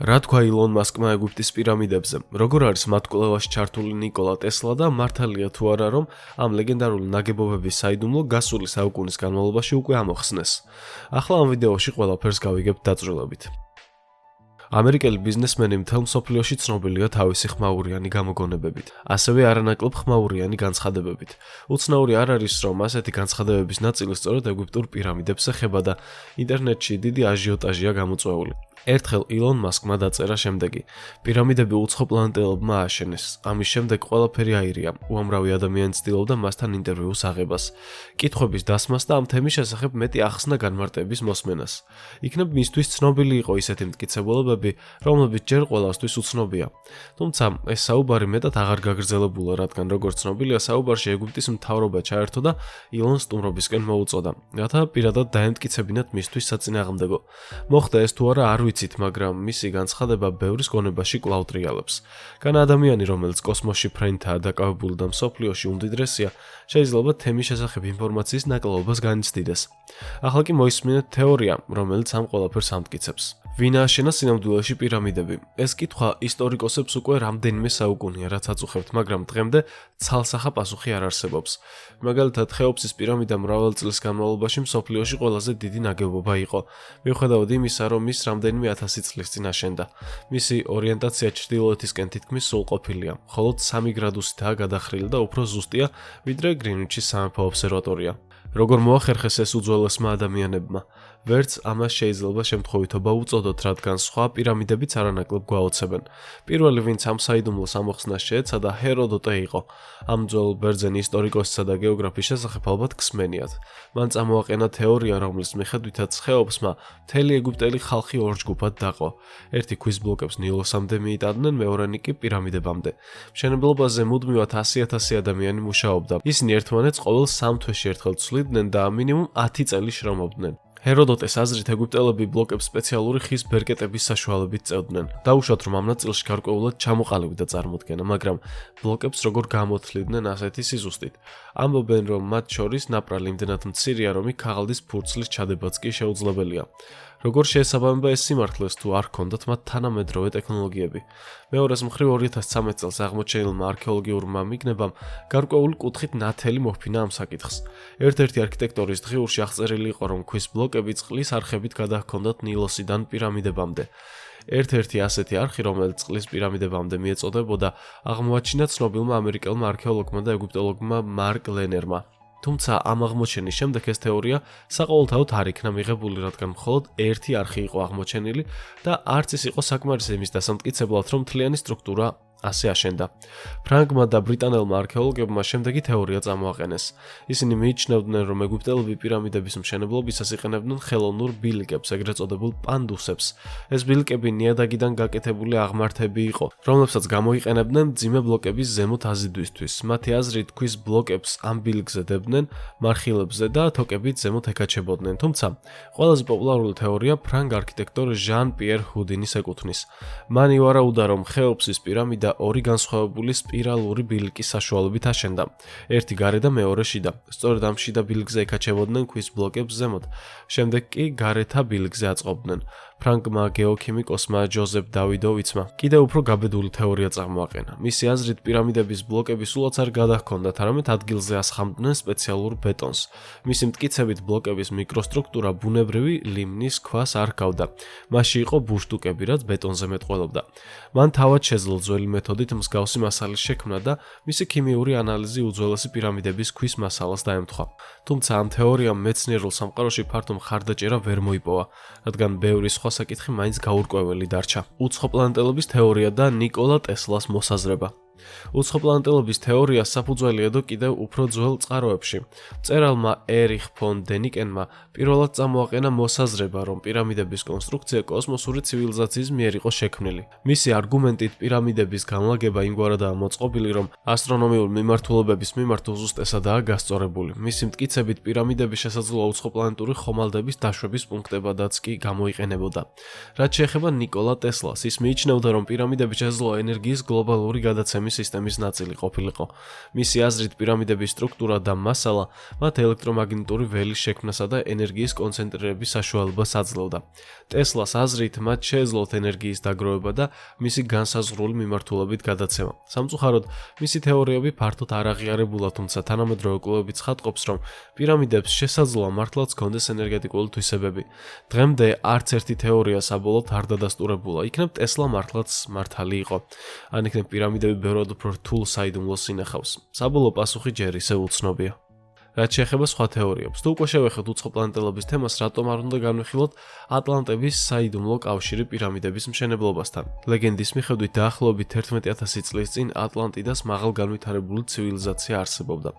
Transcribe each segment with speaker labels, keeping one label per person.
Speaker 1: რა თქვა ილონ მასკმა ეგვიპტის პირამიდებზე? Როგორ არის მათ კვლევაში ჩართული ნიკოლა ტესლა და მართალია თუ არა, რომ ამ ლეგენდარული ნაგებობების საიდუმლო გასული საუკუნის განმავლობაში უკვე ამოხსნეს? ახლა ამ ვიდეოში ყველაფერს გავიგებთ დაწვრილებით. ამერიკელი ბიზნესმენი მთელ მსოფლიოში ცნობილია თავისი ხმაურიანი გამოგონებებით, ასევე არანაკლებ ხმაურიანი განცხადებებით. უცნაური არ არის, რომ ასეთი განცხადებების ნაწილი სწორედ ეგვიპტურ პირამიდებს ეხება და ინტერნეტში დიდი აჟიოტაჟია გამოწვეული. ერთხელ ილონ მასკმა დაწერა შემდეგი: პირამიდები უცხოპლანეტელებმა ააშენეს. ამის შემდეგ ყველაფერი აირია. უამრავი ადამიანი ცდილობდა მასთან ინტერვიუს აღებას, კითხვების დასმას და ამ თემის შესახებ მეტი ახსნა განმარტების მოსმენას. იქნებ მისთვის ცნობილი იყო ისეთი მტკიცებულებები, რომლებიც ჯერ ყველასთვის უცნობია. თუმცა ეს საუბარი მეტად აღარ გაგრძელებულა, რადგან როგორც ცნობილია, საუბარში ეგვიპტის მთავრობა ჩაერთო და ილონს სტუმრობისკენ მოუწოდა, რათა პირადად დაემტკიცებინათ მისთვის საწინააღმდეგო. მოხდა ეს თუ არა არ ვიცით, მაგრამ მისი განცხადება ბევრის გონებაში კვლავ ტრიალებს. განა ადამიანი, რომელიც კოსმოსში ფრენითაა დაკავებული და მსოფლიოში უმდიდრესია, შეიძლება თემის შესახებ ინფორმაციის ნაკლაობას განიცდიდეს. ახლა კი მოისმინეთ თეორია, რომელიც ამ ყველაფერს ამტკიცებს. ვინ ააშენა სინამდვილეში პირამიდები? ეს კითხვა ისტორიკოსებს უკვე რამდენიმე საუკუნია, რაც აწუხებთ, მაგრამ დღემდე ცალსახა პასუხი არ არსებობს. მაგალითად, ხეოფსის პირამიდა მრავალი წლის განმავლობაში მსოფლიოში ყველაზე დიდი ნაგებობა იყო, მიუხედავად იმისა, რომ ის რამდენიმე 1000 წლის წინ აშენდა. მისი ორიენტაცია ჩრდილოეთისკენ თითქმის სრულყოფილია, მხოლოდ 3 გრადუსითაა გადახრილი და უფრო ზუსტია, ვიდრე გრინვიჩის სამეფო ობსერვატორია. როგორ მოახერხეს ეს უძველესმა ადამიანებმა? ვერც ამას შეიძლება შემთხვევითობა უწოდოთ, რადგან სხვა პირამიდებიც არანაკლებ გვაოცებენ. პირველი, ვინც ამ საიდუმლოს ამოხსნას შეეცადა, ჰეროდოტე იყო. ამ ძველ ბერძენი ისტორიკოსისა და გეოგრაფის შესახებ ალბათ გსმენიათ. მან წამოაყენა თეორია, რომლის მიხედვითაც ხეოფსმა მთელი ეგვიპტელი ხალხი ორ ჯგუფად დაყო. ერთი ქვის ბლოკებს ნილოსამდე მიიტანდნენ, მეორენი კი პირამიდებამდე. მშენებლობაზე მუდმივად 100,000 ადამიანი მუშაობდა. ისინი ერთმანეთს ყოველ 3 თვეში ერთხელ ცვლიდნენ და მინიმუმ 10 წელი შრომობდნენ. ჰეროდოტეს აზრით ეგვიპტელები ბლოკებს სპეციალური ხის ბერკეტების საშუალებით წევდნენ. დაუშვათ, რომ ამ ნაწილში გარკვეულად ჩამოყალიბდა წარმოდგენა, მაგრამ ბლოკებს როგორ გამოთლიდნენ ასეთი სიზუსტით. ამბობენ, რომ მათ შორის ნაპრალი იმდენად მცირეა, რომ იქ ქაღალდის ფურცლის ჩადებაც კი შეუძლებელია. როგორ შეესაბამება ეს სიმართლეს, თუ არ ჰქონდათ მათ თანამედროვე ტექნოლოგიები? მეორეს მხრივ 2013 წელს აღმოჩენილმა არქეოლოგიურმა მიგნებამ გარკვეული კუთხით ნათელი მოჰფინა ამ საკითხს. ერთ-ერთი არქიტექტორის დღიურში აღწერილი იყო, რომ ქვის ბლოკები წყლის არხებით გადაჰქონდათ ნილოსიდან პირამიდებამდე. ერთ-ერთი ასეთი არხი, რომელიც წყლის პირამიდებამდე მიეწოდებოდა, აღმოაჩინა ცნობილმა ამერიკელმა არქეოლოგმა და ეგვიპტოლოგმა მარკ ლენერმა. თუმცა ამ აღმოჩენის შემდეგ ეს თეორია საყოველთაოდ არ იქნა მიღებული, რადგან მხოლოდ ერთი არხი იყო აღმოჩენილი და არც ის იყო საკმარისი იმის დასამტკიცებლად, რომ მთლიანი სტრუქტურა ასე აშენდა. ფრანგმა და ბრიტანელმა არქეოლოგებმა შემდეგი თეორია წამოაყენეს. ისინი მიიჩნევდნენ, რომ ეგვიპტელები პირამიდების მშენებლობისას იყენებდნენ ხელოვნურ ბილიკებს, ეგრეთ წოდებულ პანდუსებს. ეს ბილიკები ნიადაგიდან გაკეთებული აღმართები იყო, რომლებსაც გამოიყენებდნენ მძიმე ბლოკების ზემოთ აზიდვისთვის. მათი აზრით, ქვის ბლოკებს ამ ბილიკზე დებდნენ, მარხილებზე და თოკებით ზემოთ ეკაჩებოდნენ. თუმცა, ყველაზე პოპულარული თეორია ფრანგ არქიტექტორ ჟან პიერ ჰუდინის ეკუთვნის. მან ივარაუდა, რომ ხეოფსის პირამიდა ორი განსხვავებული სპირალური ბილიკის საშუალებით აშენდა. ერთი გარე და მეორე შიდა. სწორედ ამ შიდა ბილიკზე ეკაჩებოდნენ ქვის ბლოკებს ზემოთ. შემდეგ კი გარეთა ბილიკზე აწყობდნენ. ფრანგმა გეოქიმიკოსმა ჯოზეფ დავიდოვიცმა კიდევ უფრო გაბედული თეორია წამოაყენა. მისი აზრით, პირამიდების ბლოკები სულაც არ გადაჰქონდათ, არამედ ადგილზე ასხამდნენ სპეციალურ ბეტონს. მისი მტკიცებით, ბლოკების მიკროსტრუქტურა ბუნებრივი ლიმნის ქვას არ ჰგავდა. მასში იყო ბუშტუკები, რაც ბეტონზე მეტყველობდა. მან თავად შეძლო ძველი მეთოდით მსგავსი მასალის შექმნა და მისი ქიმიური ანალიზი უძველესი პირამიდების ქვის მასალას დაემთხვა. თუმცა ამ თეორიამ მეცნიერულ სამყაროში ფართო მხარდაჭერა ვერ მოიპოვა, რადგან ბევრი სხვა საკითხი მაინც გაურკვეველი დარჩა. უცხოპლანეტელობის თეორია და ნიკოლა ტესლას მოსაზრება. უცხოპლანეტელობის თეორია საფუძველი ედო კიდევ უფრო ძველ წყაროებში. მწერალმა ერიხ ფონ დენიკენმა პირველად წამოაყენა მოსაზრება, რომ პირამიდების კონსტრუქცია კოსმოსური ცივილიზაციის მიერ იყო შექმნილი. მისი არგუმენტით პირამიდების განლაგება იმგვარადაა მოწყობილი, რომ ასტრონომიულ მიმართულებების მიმართ უზუსტესადაა გასწორებული. მისი მტკიცებით, პირამიდები შესაძლოა უცხოპლანეტური ხომალდების დაშვების პუნქტებადაც კი გამოიყენებოდა. რაც შეეხება ნიკოლა ტესლას, ის მიიჩნევდა, რომ პირამიდები შესაძლოა ენერგიის გლობალური გადაცემის სისტემის ნაწილი ყოფილიყო. მისი აზრით პირამიდების სტრუქტურა და მასალა მათ ელექტრომაგნიტური ველის შექმნასა და ენერგიის კონცენტრირების საშუალებას აძლევდა. ტესლას აზრით მათ შეეძლოთ ენერგიის დაგროვება და მისი განსაზღვრული მიმართულებით გადაცემა. სამწუხაროდ, მისი თეორიები ფართოდ არ აღიარებულა, თუმცა თანამედროვე კვლევები ცხადყოფს, რომ პირამიდებს შესაძლოა მართლაც ჰქონდეს ენერგეტიკული თვისებები. დღემდე არც ერთი თეორია საბოლოოდ არ დადასტურებულა. იქნებ ტესლა მართლაც მართალი იყო. ან იქნებ პირამიდები ბევრად უფრო რთულ საიდუმლოს ინახავს. საბოლოო პასუხი ჯერ ისევ უცნობია. რაც შეეხება სხვა თეორიებს, თუ უკვე შევეხეთ უცხოპლანეტელობის თემას, რატომ არ უნდა განვიხილოთ ატლანტების საიდუმლო კავშირი პირამიდების მშენებლობასთან. ლეგენდის მიხედვით, დაახლოებით 11,000 წლის წინ ატლანტიდას მაღალგანვითარებული ცივილიზაცია არსებობდა.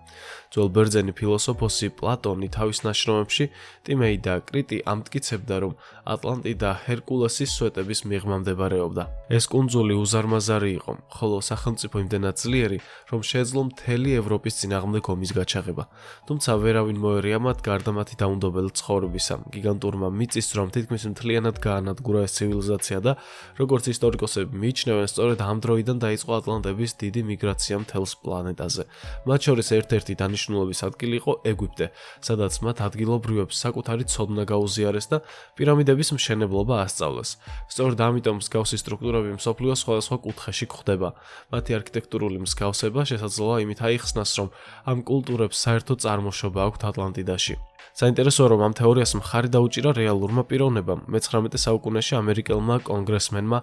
Speaker 1: ძველ ბერძენი ფილოსოფოსი პლატონი თავის ნაშრომებში ტიმეი და კრიტი ამტკიცებდა, რომ ატლანტიდა ჰერკულესის სვეტების მიღმა მდებარეობდა. ეს კუნძული უზარმაზარი იყო, ხოლო სახელმწიფო იმდენად ძლიერი, რომ შეეძლო მთელი ევროპის წინააღმდეგ ომის გაჩაღება. თუმცა ვერავინ მოერია მათ გარდა მათი დაუნდობელი ცხოვრებისა. გიგანტურმა მიწისძვრამ თითქმის მთლიანად გაანადგურა ეს ცივილიზაცია და როგორც ისტორიკოსები მიიჩნევენ, სწორედ ამ დროიდან დაიწყო ატლანტების დიდი მიგრაცია მთელს პლანეტაზე. მათ შორის ერთ-ერთი დანიშნულების ადგილი იყო ეგვიპტე, სადაც მათ ადგილობრივებს საკუთარი ცოდნა გაუზიარეს და პირამიდების მშენებლობა ასწავლეს. სწორედ ამიტომ მსგავსი სტრუქტურები მსოფლიოს სხვადასხვა კუთხეში გვხვდება. მათი არქიტექტურული მსგავსება შესაძლოა იმით აიხსნას, რომ ამ კულტურებს საერთო წარმოშობა აქვთ ატლანტიდაში. საინტერესოა, რომ ამ თეორიას მხარი დაუჭირა რეალურმა პიროვნებამ, მე-19 საუკუნეში ამერიკელმა კონგრესმენმა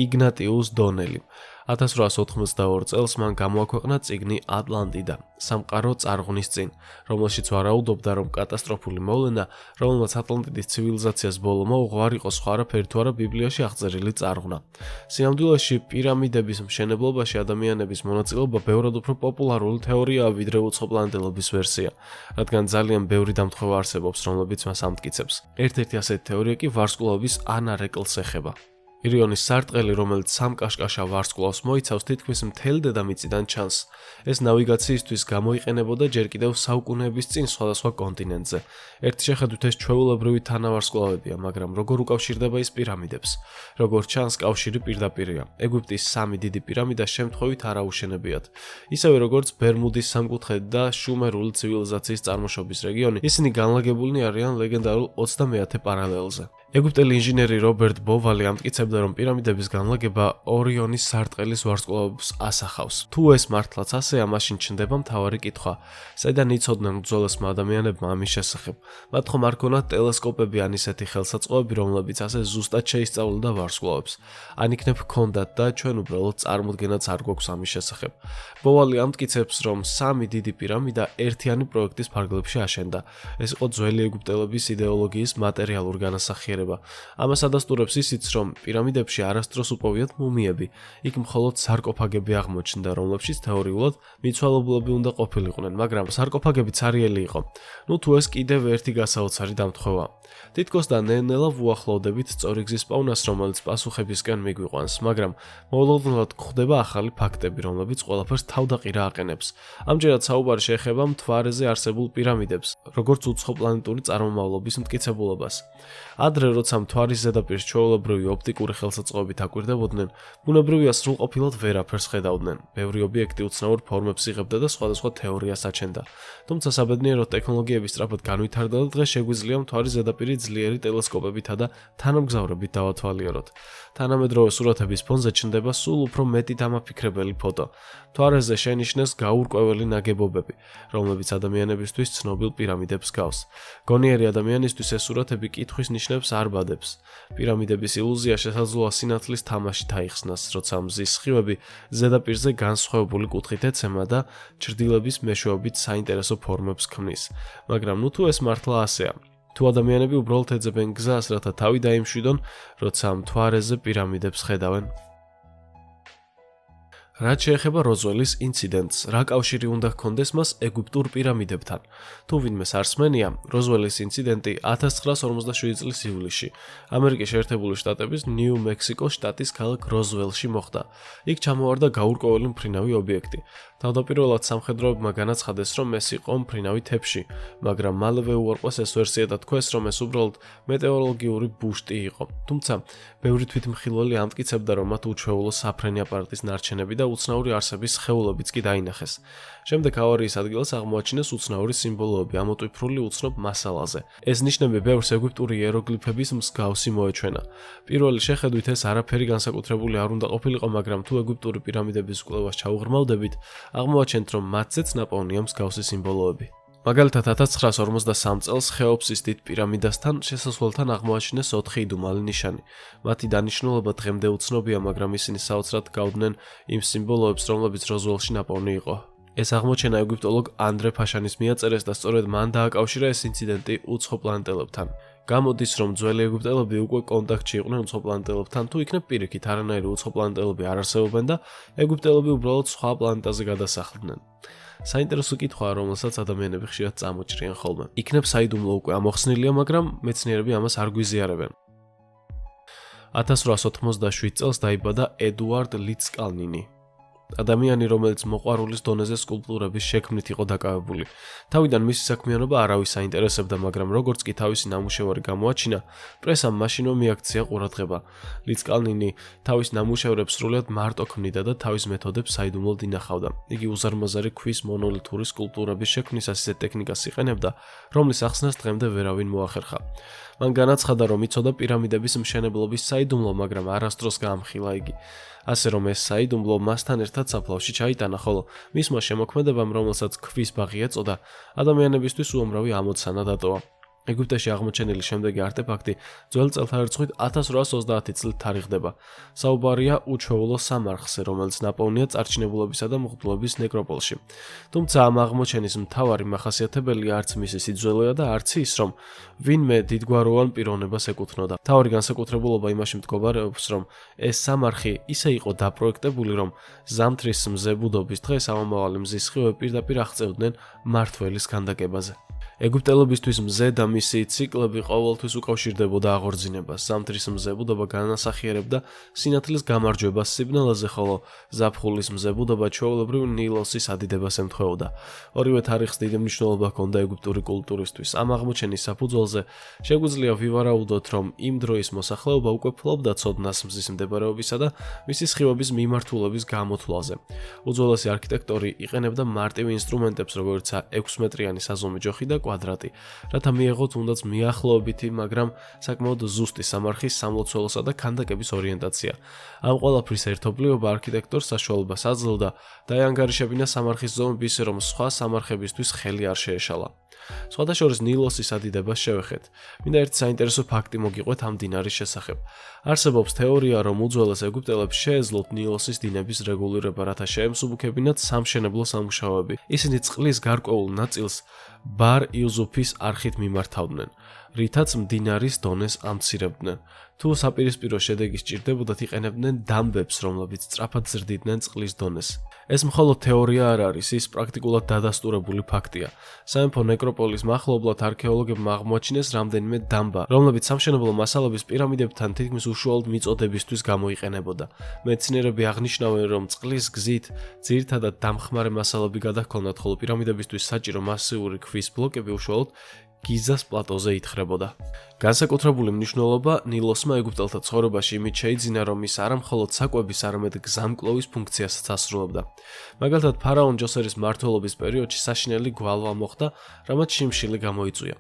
Speaker 1: იგნატიუს დონელიმ. 1882 წელს მან გამოაქვეყნა წიგნი „ატლანტიდა, სამყარო წარღვნის წინ“, რომელშიც ვარაუდობდა, რომ კატასტროფული მოვლენა, რომელმაც ატლანტიდის ცივილიზაციას ბოლო მოუღო, არ იყო სხვა არაფერი თუ არა ბიბლიაში აღწერილი წარღვნა. სინამდვილეში, პირამიდების მშენებლობაში ადამიანების მონაწილეობა ბევრად უფრო პოპულარული თეორიაა, ვიდრე უცხოპლანეტელობის ვერსია, რადგან ძალიან ბევრი დამთხოვა არსებობს, რომლებიც მას ამტკიცებს. ერთ-ერთი ასეთი თეორია კი ვარსკვლავების ანარეკლს ეხება. ირიონის სარტყელი, რომელიც სამკაშკაშა ვარსკვლავს მოიცავს, თითქმის მთელი დედამიწიდან ჩანს. ეს ნავიგაციისთვის გამოიყენებოდა ჯერ კიდევ საუკუნეების წინ სხვადასხვა კონტინენტზე. ერთი შეხედვით ეს ჩვეულებრივი თანავარსკვლავებია, მაგრამ როგორ უკავშირდება ის პირამიდებს? როგორც ჩანს, კავშირი პირდაპირია. ეგვიპტის სამი დიდი პირამიდა შემთხვევით არ აუშენებიათ. ისევე როგორც ბერმუდის სამკუთხედი და შუმერული ცივილიზაციის წარმოშობის რეგიონი, ისინი განლაგებულნი არიან ლეგენდარულ 20-ე პარალელზე. ეგვიპტელი ინჟინერი რობერტ ბოვალი ამტკიცებდა, რომ პირამიდების განლაგება ორიონის სარტყელის ვარსკვლავებს ასახავს. თუ ეს მართლაც ასეა, მაშინ ჩნდება მთავარი კითხვა: საიდან იცოდნენ უძველესმა ადამიანებმა ამის შესახებ? მათ ხომ არ ქონათ ტელესკოპები ან ისეთი ხელსაწყოები, რომლებიც ასე ზუსტად შეისწავლიდა ვარსკვლავებს? ან იქნებ ჰქონდათ და ჩვენ უბრალოდ წარმოდგენაც არ გვაქვს ამის შესახებ? ბოვალი ამტკიცებს, რომ სამი დიდი პირამიდა ერთიანი პროექტის ფარგლებში აშენდა. ეს იყო ძველი ეგვიპტელების იდეოლოგიის მატერიალური განასახიერება. ამას ადასტურებს ისიც, რომ პირამიდებში არასდროს უპოვიათ მუმიები. იქ მხოლოდ სარკოფაგები აღმოჩნდა, რომლებშიც თეორიულად მიცვალებულები უნდა ყოფილიყვნენ, მაგრამ სარკოფაგები ცარიელი იყო. თუ ეს კიდევ ერთი გასაოცარი დამთხოვა. თითქოს და ნელ-ნელა ვუახლოვდებით სწორი გზის პოვნას, რომელიც პასუხებისკენ მიგვიყვანს, მაგრამ მოულოდნელად გვხვდება ახალი ფაქტები, რომლებიც ყველაფერს თავდაყირა აყენებს. ამჯერად საუბარი შეეხება მთვარეზე არსებულ პირამიდებს, როგორც უცხოპლანეტური წარმომავლობის მტკიცებულობას. ადრე, როცა მთვარის ზედაპირს ჩვეულებრივი ოპტიკური ხელსაწყოებით აკვირდებოდნენ, ბუნებრივია სრულყოფილად ვერაფერს ხედავდნენ. ბევრი ობიექტი უცნაურ ფორმებს იღებდა და სხვადასხვა თეორიას აჩენდა. თუმცა საბედნიეროდ ტექნოლოგიები სწრაფად განვითარდა და დღეს შეგვიძლია მთვარის ზედაპირი ძლიერი ტელესკოპებითა და თანამგზავრებით დავათვალიეროთ. თანამედროვე სურათების ფონზე ჩნდება სულ უფრო მეტი დამაფიქრებელი ფოტო. მთვარეზე შენიშნეს გაურკვეველი ნაგებობები, რომლებიც ადამიანებისთვის ცნობილ პირამიდებს გავს. გონიერი ადამიანისთვის ეს სურათები კითხვის ნიშნებს არ ბადებს. პირამიდების ილუზია შესაძლოა სინათლის თამაშით აიხსნას, როცა მზის სხივები ზედაპირზე განსხვავებული კუთხით ეცემა და ჩრდილების მეშვეობით საინტერესო ფორმებს ქმნის. მაგრამ თუ ეს მართლა ასეა? თუ ადამიანები უბრალოდ ეძებენ გზას, რათა თავი დაიმშვიდონ, როცა მთვარეზე პირამიდებს ხედავენ? რაც შეეხება როზველის ინციდენტს, რა კავშირი უნდა ჰქონდეს მას ეგვიპტურ პირამიდებთან? თუ ვინმე სარსმენია, როზველის ინციდენტი 1947 წლის ივლისში ამერიკის შეერთებული შტატების ნიუ-მექსიკოს შტატის ქალაქ როზველში მოხდა. იქ ჩამოვარდა გაურკვეველი მფრინავი ობიექტი. თავდაპირველად სამხედროებმა განაცხადეს, რომ ეს იყო მფრინავი თეფში, მაგრამ მალევე უარყვეს ეს ვერსია და თქვეს, რომ ეს უბრალოდ მეტეოროლოგიური ბუშტი იყო. თუმცა, ბევრი თვითმხილველი ამტკიცებდა, რომ მათ უჩვეულო საფრენი აპარატის ნარჩენები და უცნაური არსების სხეულებიც კი დაინახეს. შემდეგ ავარიის ადგილას აღმოაჩინეს უცნაური სიმბოლოები ამოტვიფრული უცნობ მასალაზე. ეს ნიშნები ბევრს ეგვიპტური იეროგლიფების მსგავსი მოეჩვენა. პირველი შეხედვით ეს არაფერი განსაკუთრებული არ უნდა ყოფილიყო, მაგრამ თუ ეგვიპტური პირამიდების კვლევას ჩაუღრმავდებით, აღმოაჩენთ, რომ მათზეც ნაპოვნია მსგავსი სიმბოლოები. მაგალითად 1953 წელს ხეოფსის დიდ პირამიდასთან შესასვლელთან აღმოაჩინეს 4 იდუმალი ნიშანი. მათი დანიშნულება დღემდე უცნობია, მაგრამ ისინი საოცრად გავდნენ იმ სიმბოლოებს, რომლებიც როზველში ნაპოვნი იყო. ეს აღმოჩენა ეგვიპტოლოგ ანდრე ფაშანის მიაწერეს და სწორედ მან დააკავშირა ეს ინციდენტი უცხოპლანეტელებთან. გამოდის, რომ ძველი ეგვიპტელები უკვე კონტაქტში იყვნენ უცხოპლანეტელებთან, თუ იქნებ პირიქით არანაირი უცხოპლანეტელები არ არსებობენ და ეგვიპტელები უბრალოდ სხვა პლანეტაზე გადასახლდნენ. საინტერესო კითხვაა, რომელსაც ადამიანები ხშირად წამოჭრიან ხოლმე. იქნებ საიდუმლო უკვე ამოხსნილია, მაგრამ მეცნიერები ამას არ გვიზიარებენ. 1887 წელს დაიბადა ედუარდ ლიცკალნინი. ადამიანი, რომელიც მოყვარულის დონეზე სკულპტურების შექმნით იყო დაკავებული. თავიდან მისი საქმიანობა არავის აინტერესებდა, მაგრამ როგორც კი თავისი ნამუშევარი გამოაჩინა, პრესამ მაშინვე მიაქცია ყურადღება. ლიცკალნინი თავის ნამუშევრებს სრულად მარტო ქმნიდა და თავის მეთოდებს საიდუმლოდ ინახავდა. იგი უზარმაზარი ქვის მონოლითური სკულპტურების შექმნისას ისეთ ტექნიკას იყენებდა, რომლის ახსნას დღემდე ვერავინ მოახერხა. მან განაცხადა, რომ იცოდა პირამიდების მშენებლობის საიდუმლო, მაგრამ არასდროს გაამხილა იგი. ასე რომ ეს საიდუმლო მასთან ერთად საფლავში ჩაიტანა, ხოლო მისმა შემოქმედებამ, რომელსაც ქვის ბაღი ეწოდა, ადამიანებისთვის უამრავი ამოცანა დატოვა. ეგვიპტეში აღმოჩენილი შემდეგი არტეფაქტი ძველ წელთაღრიცხვით 1830 წლით თარიღდება. საუბარია უჩვეულო სამარხზე, რომელიც ნაპოვნია წარჩინებულებისა და მღვდლობის ნეკროპოლში. თუმცა ამ აღმოჩენის მთავარი მახასიათებელი არც მისი სიძველეა და არც ის, რომ ვინმე დიდგვაროვან პიროვნებას ეკუთვნოდა. მთავარი განსაკუთრებულობა იმაში მდგომარეობს, რომ ეს სამარხი ისე იყო დაპროექტებული, რომ ზამთრის მზებუდობის დღეს ამომავალი მზის სხივები პირდაპირ აღწევდნენ მმართველის ქანდაკებაზე. ეგვიპტელებისთვის მზე და მისი ციკლები ყოველთვის უკავშირდებოდა აღორძინებას. ზამთრის მზებუდობა განასახიერებდა სინათლის გამარჯვებას სიბნელეზე, ხოლო ზაფხულის მზებუდობა ჩვეულებრივ ნილოსის ადიდებას ემთხვეოდა. ორივე თარიღს დიდი მნიშვნელობა ჰქონდა ეგვიპტური კულტურისთვის. ამ აღმოჩენის საფუძველზე შეგვიძლია ვივარაუდოთ, რომ იმ დროის მოსახლეობა უკვე ფლობდა ცოდნას მზის მდებარეობისა და მისი სხივების მიმართულების გამოთვლაზე. უძველესი არქიტექტორი იყენებდა მარტივ ინსტრუმენტებს, როგორიცაა 6 მეტრიანი საზომი ჯოხი და კვადრატი, რათა მიეღოთ თუნდაც მიახლოებითი, მაგრამ საკმაოდ ზუსტი სამარხის სამლოცველოსა და ქანდაკების ორიენტაცია. ამ ყველაფრის ერთობლიობა არქიტექტორს საშუალებას აძლევდა დაეანგარიშებინა სამარხის ზომები ისე, რომ სხვა სამარხებისთვის ხელი არ შეეშალა. სხვადასხვა ნილოსის ადიდებას შევეხეთ. მინდა ერთი საინტერესო ფაქტი მოგიყვეთ ამ დინარის შესახებ. არსებობს თეორია, რომ უძველეს ეგვიპტელებს შეეძლოთ ნილოსის დინების რეგულირება, რათა შეემსუბუქებინათ სამშენებლო სამუშაოები. ისინი წყლის გარკვეულ ნაწილს ბარ იუზუფის არხით მიმართავდნენ, რითაც მდინარის დონეს ამცირებდნენ. თუ საპირისპირო შედეგი სჭირდებოდათ, იყენებდნენ დამბებს, რომლებიც სწრაფად ზრდიდნენ წყლის დონეს. ეს მხოლოდ თეორია არ არის, ის პრაქტიკულად დადასტურებული ფაქტია. სამეფო ნეკროპოლის მახლობლად არქეოლოგებმა აღმოაჩინეს რამდენიმე დამბა, რომლებიც სამშენებლო მასალების პირამიდებთან თითქმის უშუალოდ მიწოდებისთვის გამოიყენებოდა. მეცნიერები აღნიშნავენ, რომ წყლის გზით ძირითადად დამხმარე მასალები გადაჰქონდათ, ხოლო პირამიდებისთვის საჭირო მასიური ქვის ბლოკები უშუალოდ გიზას პლატოზე ითხრებოდა. განსაკუთრებული მნიშვნელობა ნილოსმა ეგვიპტელთა ცხოვრებაში იმით შეიძინა, რომ ის არა მხოლოდ საკვების, არამედ გზამკვლევის ფუნქციასაც ასრულებდა. მაგალითად, ფარაონ ჯოსერის მმართველობის პერიოდში საშინელი გვალვა მოხდა, რამაც შიმშილი გამოიწვია.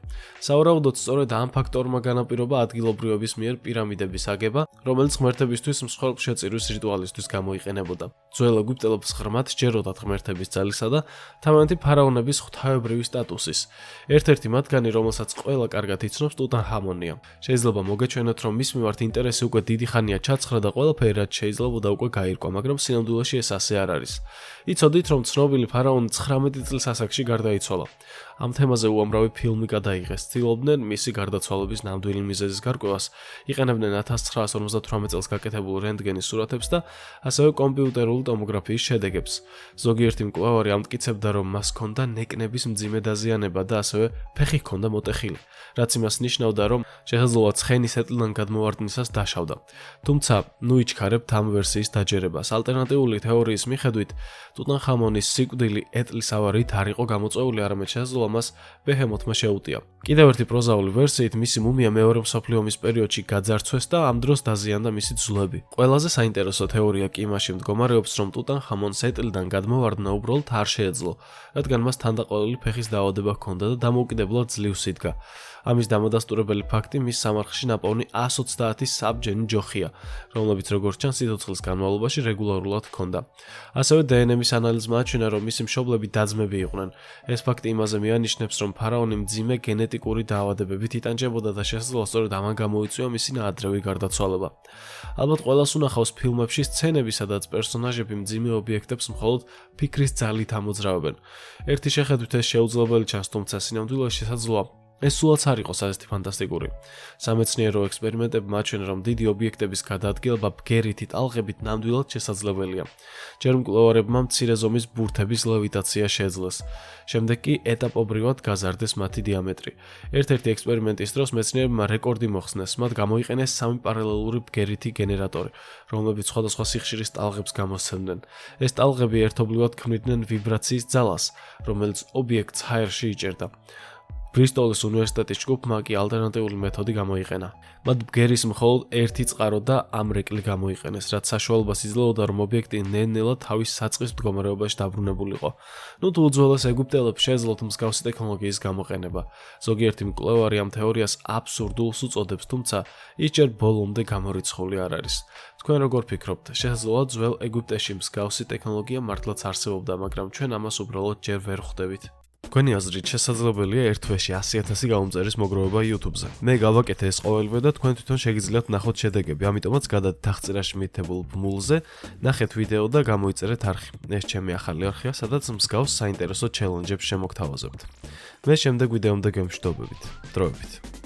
Speaker 1: სავარაუდოდ სწორედ ამ ფაქტორმა განაპირობა ადგილობრივების მიერ პირამიდების აგება, რომელიც ღმერთებისთვის მსხვერპლშეწირვის რიტუალისთვის გამოიყენებოდა. ძველ ეგვიპტელებს ღრმად სჯეროდათ ღმერთების ძალისა და თავიანთი ფარაონების ღვთაებრივი სტატუსის. ერთ-ერთი მათგანი, რომელსაც ყველა კარგად იცნობს, ტუტანხამონია. შეიძლება მოგეჩვენოთ, რომ მის მიმართ ინტერესი უკვე დიდი ხანია ჩაცხრა და ყველაფერი რაც შეიძლებოდა უკვე გაირკვა, მაგრამ სინამდვილეში ეს ასე არ არის. იცოდით, რომ ცნობილი ფარაონი 19 წლის ასაკში გარდაიცვალა. ამ თემაზე უამრავი ფილმი გადაიღეს. ცდილობდნენ მისი გარდაცვალების ნამდვილი მიზეზის გარკვევას, იყენებდნენ 1958 წელს გაკეთებულ რენტგენის სურათებს და ასევე კომპიუტერული ტომოგრაფიის შედეგებს. ზოგიერთი მკვლევარი ამტკიცებდა, რომ მას ჰქონდა ნეკნების მძიმე დაზიანება და ასევე ფეხი ჰქონდა ჰქონდა მოტეხილი, რაც იმას ნიშნავდა, რომ შესაძლოა ცხენი სეტლიდან გადმოვარდნისას დაშავდა. თუმცა, იჩქარებთ ამ ვერსიის დაჯერებას. ალტერნატიული თეორიის მიხედვით, ტუტანხამონის სიკვდილი ეტლის ავარიით არ იყო გამოწვეული, არამედ შესაძლოა მას ბეჰემოთმა შეუტია. კიდევ ერთი პროზაული ვერსიით, მისი მუმია მეორე მსოფლიო ომის პერიოდში გაძარცვეს და ამ დროს დაზიანდა მისი ძვლები. ყველაზე საინტერესო თეორია კი იმაში მდგომარეობს, რომ ტუტანხამონს ეტლიდან გადმოვარდნა უბრალოდ არ შეეძლო, რადგან მას თანდაყოლილი ფეხის დაავადება ჰქონდა და დამოუკიდებლად ძლივს იდგა. ამის დამადასტურებელი ფაქტი მის სამარხში ნაპოვნი 130 საბჯენი ჯოხია, რომლებიც როგორც ჩანს სიცოცხლის განმავლობაში რეგულარულად ჰქონდა. ასევე დნმ-ის ანალიზმა აჩვენა, რომ მისი მშობლები და-ძმები იყვნენ. ეს ფაქტი იმაზე მიანიშნებს, რომ ფარაონი მძიმე გენეტიკური დაავადებებით იტანჯებოდა და შესაძლოა სწორედ ამან გამოიწვია მისი ნაადრევი გარდაცვალება. ალბათ ყველას უნახავს ფილმებში სცენები, სადაც პერსონაჟები მძიმე ობიექტებს მხოლოდ ფიქრის ძალით ამოძრავებენ. ერთი შეხედვით ეს შეუძლებელი ჩანს, თუმცა სინამდვილეში შესაძლოა ეს სულაც არ იყოს ასეთი ფანტასტიკური. სამეცნიერო ექსპერიმენტებმა აჩვენა, რომ დიდი ობიექტების გადაადგილება ბგერითი ტალღებით ნამდვილად შესაძლებელია. ჯერ მკვლევარებმა მცირე ზომის ბურთების ლევიტაცია შეძლეს. შემდეგ კი ეტაპობრივად გაზარდეს მათი დიამეტრი. ერთ-ერთი ექსპერიმენტის დროს მეცნიერებმა რეკორდი მოხსნეს. მათ გამოიყენეს 3 პარალელური ბგერითი გენერატორი, რომლებიც სხვადასხვა სიხშირის ტალღებს გამოსცემდნენ. ეს ტალღები ერთობლივად ქმნიდნენ ვიბრაციის ძალას, რომელიც ობიექტს ჰაერში იჭერდა. ბრისტოლის უნივერსიტეტის ჯგუფმა კი ალტერნატიული მეთოდი გამოიყენა. მათ ბგერის მხოლოდ ერთი წყარო და ამრეკლი გამოიყენეს, რაც საშუალებას იძლეოდა, რომ ობიექტი ნელ-ნელა თავის საწყის მდგომარეობაში დაბრუნებულიყო. თუ უძველეს ეგვიპტელებს შეეძლოთ მსგავსი ტექნოლოგიის გამოყენება. ზოგიერთი მკვლევარი ამ თეორიას აბსურდულს უწოდებს, თუმცა ის ჯერ ბოლომდე გამორიცხული არ არის. თქვენ როგორ ფიქრობთ? შესაძლოა ძველ ეგვიპტეში მსგავსი ტექნოლოგია მართლაც არსებობდა, მაგრამ ჩვენ ამას უბრალოდ ჯერ ვერ ხვდებით. თქვენი აზრით შესაძლებელია ერთ თვეში 100,000 გაუმწერის მოგროვება YouTube-ზე. მე გავაკეთე ეს ყოველივე და თქვენ თვითონ შეგიძლიათ ნახოთ შედეგები. ამიტომაც გადადით აღწერაში მითებულ ბმულზე, ნახეთ ვიდეო და გამოიწერეთ არხი. ეს ჩემი ახალი არხია, სადაც მსგავს საინტერესო ჩელენჯებს შემოგთავაზებთ. მე შემდეგ ვიდეომდე გემშვიდობებით. დროებით.